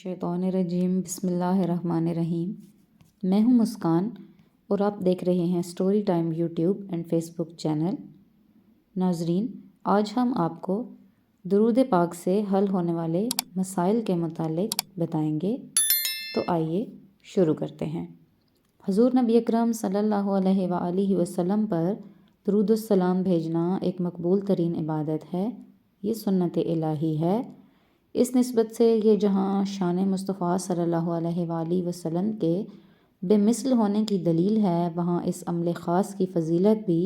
الشیطان الرجیم بسم اللہ الرحمن الرحیم۔ میں ہوں مسکان اور آپ دیکھ رہے ہیں story time YouTube and Facebook channel. ناظرین، آج ہم آپ کو درود پاک سے حل ہونے والے مسائل کے متعلق بتائیں گے، تو آئیے شروع کرتے ہیں۔ حضور نبی اکرم صلی اللہ علیہ وآلہ وسلم پر درود السلام بھیجنا ایک مقبول ترین عبادت ہے۔ یہ سنت الہی ہے۔ اس نسبت سے یہ جہاں شان مصطفیٰ صلی اللہ علیہ وآلہ وسلم کے بے مثل ہونے کی دلیل ہے، وہاں اس عمل خاص کی فضیلت بھی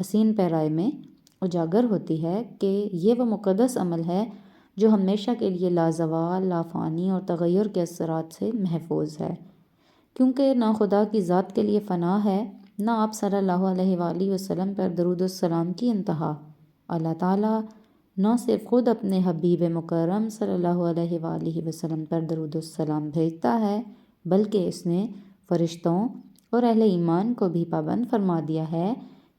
حسین پیرائے میں اجاگر ہوتی ہے کہ یہ وہ مقدس عمل ہے جو ہمیشہ کے لیے لازوال، لافانی اور تغیر کے اثرات سے محفوظ ہے، کیونکہ نہ خدا کی ذات کے لیے فنا ہے، نہ آپ صلی اللہ علیہ وآلہ وسلم پر درود السلام کی انتہا۔ اللہ تعالیٰ نہ صرف خود اپنے حبیب مکرم صلی اللہ علیہ وآلہ وسلم پر درود السلام بھیجتا ہے، بلکہ اس نے فرشتوں اور اہل ایمان کو بھی پابند فرما دیا ہے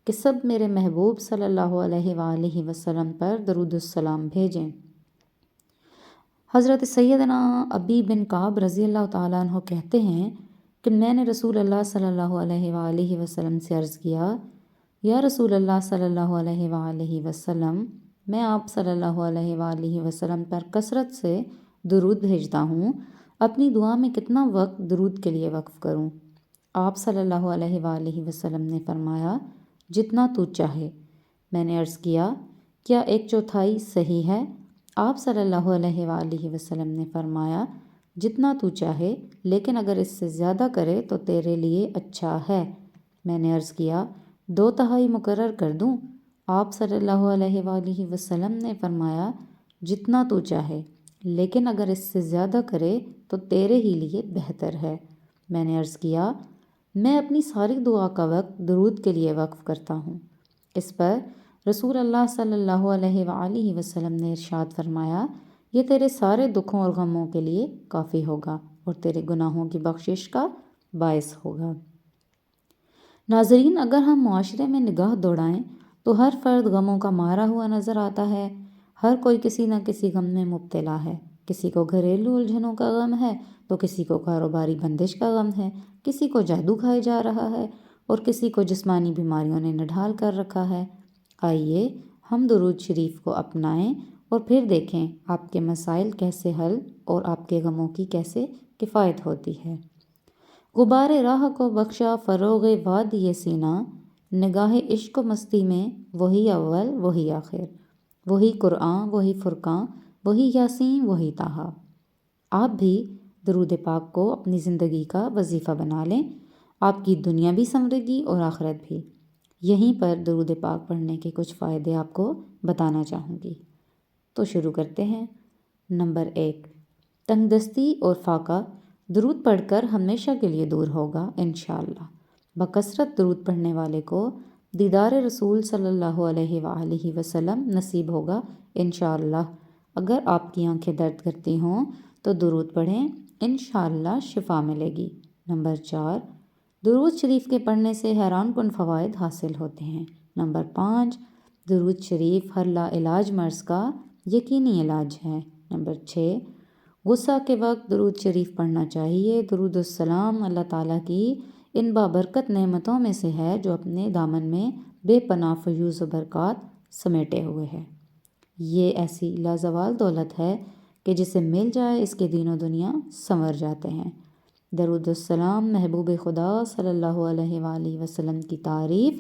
کہ سب میرے محبوب صلی اللہ علیہ وآلہ وسلم پر درود السلام بھیجیں۔ حضرت سیدنا ابی بن کعب رضی اللہ تعالیٰ عنہ کہتے ہیں کہ میں نے رسول اللہ صلی اللہ علیہ وآلہ وسلم سے عرض کیا، یا رسول اللہ صلی اللہ علیہ وآلہ وسلم، میں آپ صلی اللہ علیہ وآلہ وسلم پر کثرت سے درود بھیجتا ہوں، اپنی دعا میں کتنا وقت درود کے لیے وقف کروں؟ آپ صلی اللہ علیہ وآلہ وسلم نے فرمایا، جتنا تو چاہے۔ میں نے عرض کیا، کیا 1/4 صحیح ہے؟ آپ صلی اللہ علیہ وآلہ وسلم نے فرمایا، جتنا تو چاہے، لیکن اگر اس سے زیادہ کرے تو تیرے لیے اچھا ہے۔ میں نے عرض کیا، 2/3 مقرر کر دوں؟ آپ صلی اللہ علیہ وآلہ وسلم نے فرمایا، جتنا تو چاہے، لیکن اگر اس سے زیادہ کرے تو تیرے ہی لیے بہتر ہے۔ میں نے عرض کیا، میں اپنی ساری دعا کا وقت درود کے لیے وقف کرتا ہوں۔ اس پر رسول اللہ صلی اللہ علیہ وآلہ وسلم نے ارشاد فرمایا، یہ تیرے سارے دکھوں اور غموں کے لیے کافی ہوگا اور تیرے گناہوں کی بخشش کا باعث ہوگا۔ ناظرین، اگر ہم معاشرے میں نگاہ دوڑائیں تو ہر فرد غموں کا مارا ہوا نظر آتا ہے۔ ہر کوئی کسی نہ کسی غم میں مبتلا ہے۔ کسی کو گھریلو الجھنوں کا غم ہے تو کسی کو کاروباری بندش کا غم ہے، کسی کو جادو کھائے جا رہا ہے اور کسی کو جسمانی بیماریوں نے نڈھال کر رکھا ہے۔ آئیے ہم درود شریف کو اپنائیں اور پھر دیکھیں آپ کے مسائل کیسے حل اور آپ کے غموں کی کیسے کفایت ہوتی ہے۔ غبار راہ کو بخشا فروغ وادی سینہ، نگاہ عشق و مستی میں وہی اول وہی آخر، وہی قرآن وہی فرقان وہی یاسین وہی طٰہٰ۔ آپ بھی درود پاک کو اپنی زندگی کا وظیفہ بنا لیں، آپ کی دنیا بھی سنورے گی اور آخرت بھی۔ یہیں پر درود پاک پڑھنے کے کچھ فائدے آپ کو بتانا چاہوں گی، تو شروع کرتے ہیں۔ نمبر 1، تنگ دستی اور فاقہ درود پڑھ کر ہمیشہ کے لیے دور ہوگا انشاءاللہ۔ بکثرت درود پڑھنے والے کو دیدار رسول صلی اللہ علیہ وآلہ وسلم نصیب ہوگا انشاءاللہ۔ اگر آپ کی آنکھیں درد کرتی ہوں تو درود پڑھیں، انشاءاللہ شفا ملے گی۔ نمبر 4، درود شریف کے پڑھنے سے حیران کن فوائد حاصل ہوتے ہیں۔ نمبر 5، درود شریف ہر لا علاج مرض کا یقینی علاج ہے۔ نمبر 6، غصہ کے وقت درود شریف پڑھنا چاہیے۔ درود السلام اللہ تعالیٰ کی ان بابرکت نعمتوں میں سے ہے جو اپنے دامن میں بے پناہ فیوز و برکات سمیٹے ہوئے ہے۔ یہ ایسی لازوال دولت ہے کہ جسے مل جائے اس کے دین و دنیا سنور جاتے ہیں۔ درود السلام محبوب خدا صلی اللہ علیہ وآلہ وسلم کی تعریف،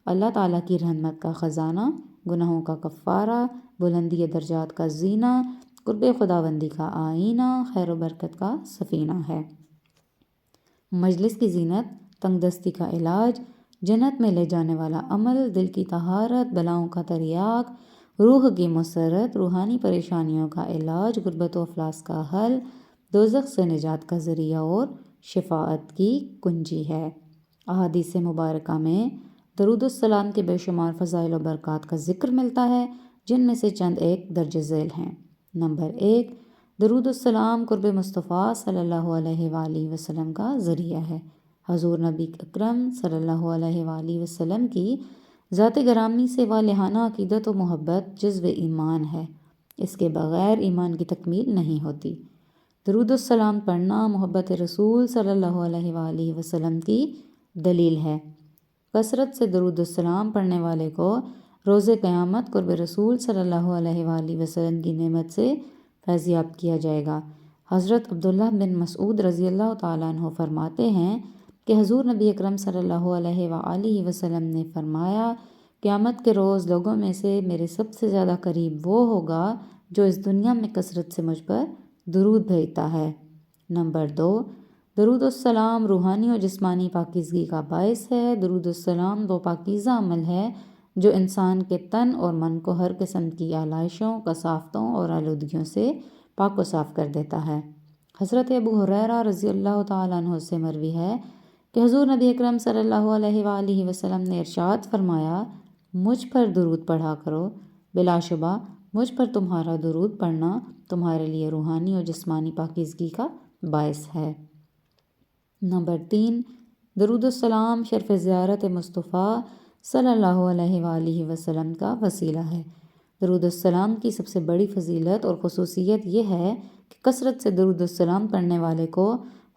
اللہ تعالیٰ کی رحمت کا خزانہ، گناہوں کا کفارہ، بلندی درجات کا زینہ، قرب خداوندی کا آئینہ، خیر و برکت کا سفینہ ہے۔ مجلس کی زینت، تنگ دستی کا علاج، جنت میں لے جانے والا عمل، دل کی طہارت، بلاؤں کا تریاق، روح کی مسرت، روحانی پریشانیوں کا علاج، غربت و افلاس کا حل، دوزخ سے نجات کا ذریعہ اور شفاعت کی کنجی ہے۔ احادیث مبارکہ میں درود السلام کے بے شمار فضائل و برکات کا ذکر ملتا ہے، جن میں سے چند ایک درج ذیل ہیں۔ نمبر 1، درود السلام قرب مصطفیٰ صلی اللہ علیہ وآلہ وسلم کا ذریعہ ہے۔ حضور نبی اکرم صلی اللہ علیہ وآلہ وسلم کی ذات گرامی سے والہانہ عقیدت و محبت جزو ایمان ہے۔ اس کے بغیر ایمان کی تکمیل نہیں ہوتی۔ درود السلام پڑھنا محبت رسول صلی اللہ علیہ وآلہ وسلم کی دلیل ہے۔ کثرت سے درود السلام پڑھنے والے کو روز قیامت قرب رسول صلی اللہ علیہ وآلہ وسلم کی نعمت سے فیضیاب کیا جائے گا۔ حضرت عبداللہ بن مسعود رضی اللہ تعالیٰ عنہ فرماتے ہیں کہ حضور نبی اکرم صلی اللہ علیہ وآلہ وسلم نے فرمایا، قیامت کے روز لوگوں میں سے میرے سب سے زیادہ قریب وہ ہوگا جو اس دنیا میں کثرت سے مجھ پر درود بھیجتا ہے۔ نمبر 2، درود السلام روحانی و جسمانی پاکیزگی کا باعث ہے۔ درود السلام وہ پاکیزہ عمل ہے جو انسان کے تن اور من کو ہر قسم کی آلائشوں، کثافتوں اور آلودگیوں سے پاک و صاف کر دیتا ہے۔ حضرت ابو ہریرہ رضی اللہ تعالیٰ عنہ سے مروی ہے کہ حضور نبی اکرم صلی اللہ علیہ وآلہ وسلم نے ارشاد فرمایا، مجھ پر درود پڑھا کرو، بلا شبہ مجھ پر تمہارا درود پڑھنا تمہارے لیے روحانی اور جسمانی پاکیزگی کا باعث ہے۔ نمبر 3، درود السلام شرف زیارت مصطفیٰ صلی اللہ علیہ وآلہ وسلم کا وسیلہ ہے۔ درود السلام کی سب سے بڑی فضیلت اور خصوصیت یہ ہے کہ کثرت سے درود السلام پڑھنے والے کو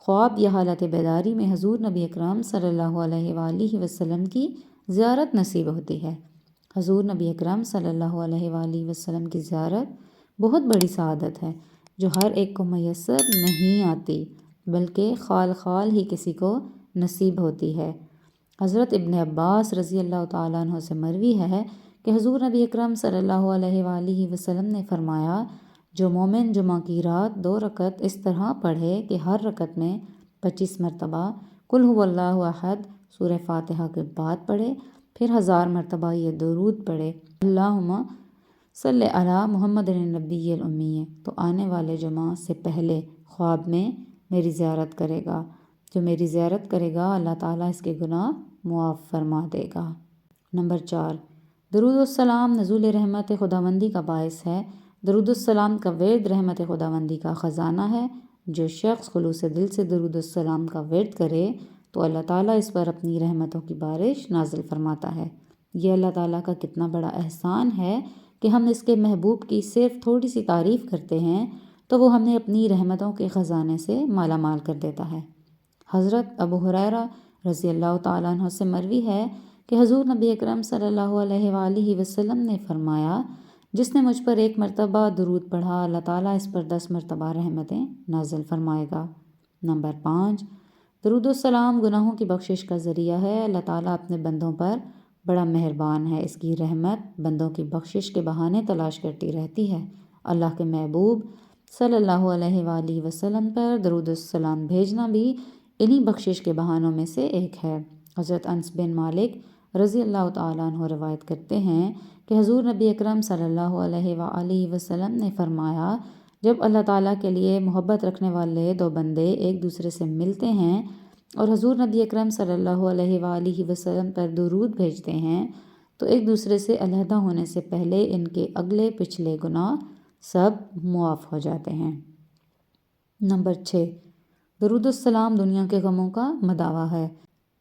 خواب یا حالت بیداری میں حضور نبی اکرم صلی اللہ علیہ وآلہ وسلم کی زیارت نصیب ہوتی ہے۔ حضور نبی اکرم صلی اللہ علیہ وآلہ وسلم کی زیارت بہت بڑی سعادت ہے جو ہر ایک کو میسر نہیں آتی، بلکہ خال خال ہی کسی کو نصیب ہوتی ہے۔ حضرت ابن عباس رضی اللہ تعالیٰ عنہ سے مروی ہے کہ حضور نبی اکرم صلی اللہ علیہ وآلہ وسلم نے فرمایا، جو مومن جمعہ کی رات 2 رکعت اس طرح پڑھے کہ ہر رکعت میں 25 مرتبہ قل هو اللہ احد سورہ فاتحہ کے بعد پڑھے، پھر 1000 مرتبہ یہ درود پڑھے، اللہم صلی علی محمد النبی الامی، تو آنے والے جمعہ سے پہلے خواب میں میری زیارت کرے گا۔ جو میری زیارت کرے گا اللہ تعالیٰ اس کے گناہ معاف فرما دے گا۔ نمبر 4، درود السلام نزول رحمت خداوندی کا باعث ہے۔ درود السلام کا ورد رحمت خداوندی کا خزانہ ہے۔ جو شخص خلوص دل سے درود السلام کا ورد کرے تو اللہ تعالیٰ اس پر اپنی رحمتوں کی بارش نازل فرماتا ہے۔ یہ اللہ تعالیٰ کا کتنا بڑا احسان ہے کہ ہم اس کے محبوب کی صرف تھوڑی سی تعریف کرتے ہیں تو وہ ہمیں اپنی رحمتوں کے خزانے سے مالا مال کر دیتا ہے۔ حضرت ابو ہریرہ رضی اللہ تعالیٰ عنہ سے مروی ہے کہ حضور نبی اکرم صلی اللہ علیہ وآلہ وسلم نے فرمایا، جس نے مجھ پر 1 مرتبہ درود پڑھا اللہ تعالیٰ اس پر 10 مرتبہ رحمتیں نازل فرمائے گا۔ نمبر 5، درود السلام گناہوں کی بخشش کا ذریعہ ہے۔ اللہ تعالیٰ اپنے بندوں پر بڑا مہربان ہے، اس کی رحمت بندوں کی بخشش کے بہانے تلاش کرتی رہتی ہے۔ اللہ کے محبوب صلی اللہ علیہ وآلہ وسلم پر درود السلام بھیجنا بھی انہی بخشش کے بہانوں میں سے ایک ہے۔ حضرت انس بن مالک رضی اللہ تعالیٰ عنہ روایت کرتے ہیں کہ حضور نبی اکرم صلی اللہ علیہ وآلہ وسلم نے فرمایا، جب اللہ تعالیٰ کے لیے محبت رکھنے والے 2 بندے ایک دوسرے سے ملتے ہیں اور حضور نبی اکرم صلی اللہ علیہ وآلہ وسلم پر درود بھیجتے ہیں تو ایک دوسرے سے علیحدہ ہونے سے پہلے ان کے اگلے پچھلے گناہ سب معاف ہو جاتے ہیں۔ نمبر 6، درود السلام دنیا کے غموں کا مداوع ہے۔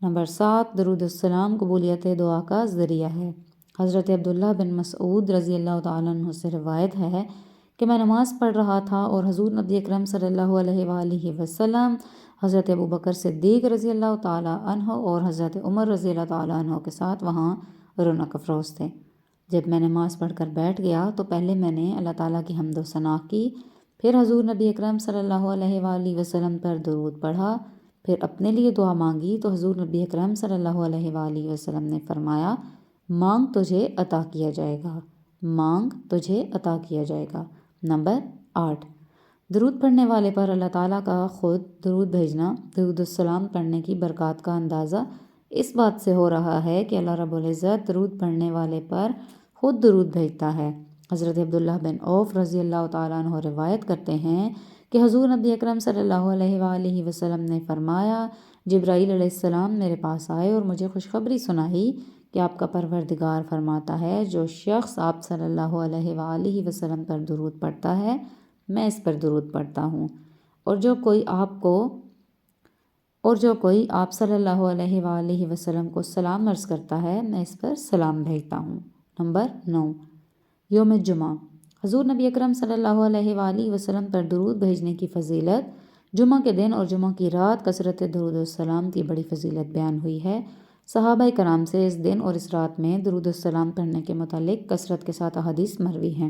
نمبر 7، درود السلام قبولیت دعا کا ذریعہ ہے۔ حضرت عبداللہ بن مسعود رضی اللہ تعالیٰ عنہ سے روایت ہے کہ میں نماز پڑھ رہا تھا اور حضور نبی اکرم صلی اللہ علیہ وآلہ وسلم، حضرت ابوبکر صدیق رضی اللہ تعالیٰ عنہ اور حضرت عمر رضی اللہ تعالیٰ عنہ کے ساتھ وہاں رونق افروز تھے۔ جب میں نماز پڑھ کر بیٹھ گیا تو پہلے میں نے اللہ تعالیٰ کی حمد و ثنا کی، پھر حضور نبی اکرم صلی اللہ علیہ وآلہ وسلم پر درود پڑھا، پھر اپنے لیے دعا مانگی تو حضور نبی اکرم صلی اللہ علیہ وآلہ وسلم نے فرمایا، مانگ تجھے عطا کیا جائے گا، مانگ تجھے عطا کیا جائے گا۔ نمبر 8، درود پڑھنے والے پر اللہ تعالیٰ کا خود درود بھیجنا۔ درود السلام پڑھنے کی برکات کا اندازہ اس بات سے ہو رہا ہے کہ اللہ رب العزت درود پڑھنے والے پر خود درود بھیجتا ہے۔ حضرت عبداللہ بن عوف رضی اللہ تعالیٰ عنہ روایت کرتے ہیں کہ حضور نبی اکرم صلی اللہ علیہ وآلہ وسلم نے فرمایا، جبرائیل علیہ السلام میرے پاس آئے اور مجھے خوشخبری سنائی کہ آپ کا پروردگار فرماتا ہے، جو شخص آپ صلی اللہ علیہ وآلہ وسلم پر درود پڑھتا ہے میں اس پر درود پڑھتا ہوں، اور جو کوئی آپ صلی اللہ علیہ وآلہ وسلم کو سلام عرض کرتا ہے میں اس پر سلام بھیجتا ہوں۔ نمبر 9، یوم جمعہ۔ حضور نبی اکرم صلی اللہ علیہ وآلہ وسلم پر درود بھیجنے کی فضیلت۔ جمعہ کے دن اور جمعہ کی رات کثرت درود السلام کی بڑی فضیلت بیان ہوئی ہے۔ صحابہ کرام سے اس دن اور اس رات میں درود السلام پڑھنے کے متعلق کثرت کے ساتھ احادیث مروی ہیں۔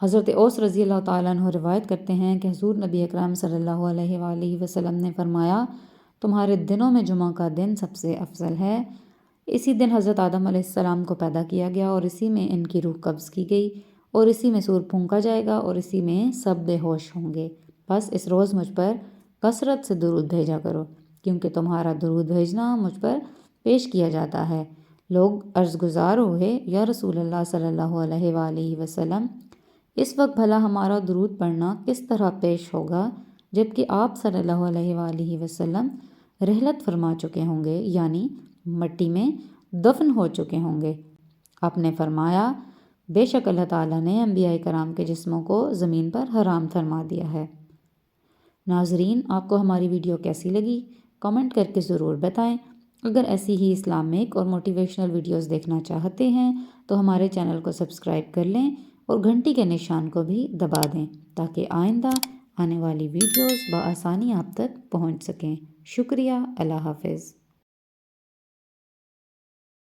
حضرت اوس رضی اللہ تعالیٰ عنہ روایت کرتے ہیں کہ حضور نبی اکرم صلی اللہ علیہ وآلہ وسلم نے فرمایا، تمہارے دنوں میں جمعہ کا دن سب سے افضل ہے۔ اسی دن حضرت آدم علیہ السلام کو پیدا کیا گیا اور اسی میں ان کی روح قبض کی گئی اور اسی میں سور پھونکا جائے گا اور اسی میں سب بے ہوش ہوں گے۔ بس اس روز مجھ پر کثرت سے درود بھیجا کرو، کیونکہ تمہارا درود بھیجنا مجھ پر پیش کیا جاتا ہے۔ لوگ عرض گزار ہوئے، یا رسول اللہ صلی اللہ علیہ وآلہ وسلم، اس وقت بھلا ہمارا درود پڑھنا کس طرح پیش ہوگا جبکہ آپ صلی اللہ علیہ وآلہ وسلم رحلت فرما چکے ہوں گے، یعنی مٹی میں دفن ہو چکے ہوں گے؟ آپ نے فرمایا، بے شک اللہ تعالیٰ نے انبیاء کرام کے جسموں کو زمین پر حرام فرما دیا ہے۔ ناظرین، آپ کو ہماری ویڈیو کیسی لگی؟ کمنٹ کر کے ضرور بتائیں۔ اگر ایسی ہی اسلامک اور موٹیویشنل ویڈیوز دیکھنا چاہتے ہیں تو ہمارے چینل کو سبسکرائب کر لیں اور گھنٹی کے نشان کو بھی دبا دیں تاکہ آئندہ آنے والی ویڈیوز بآسانی آپ تک پہنچ سکیں۔ شکریہ، اللہ حافظ۔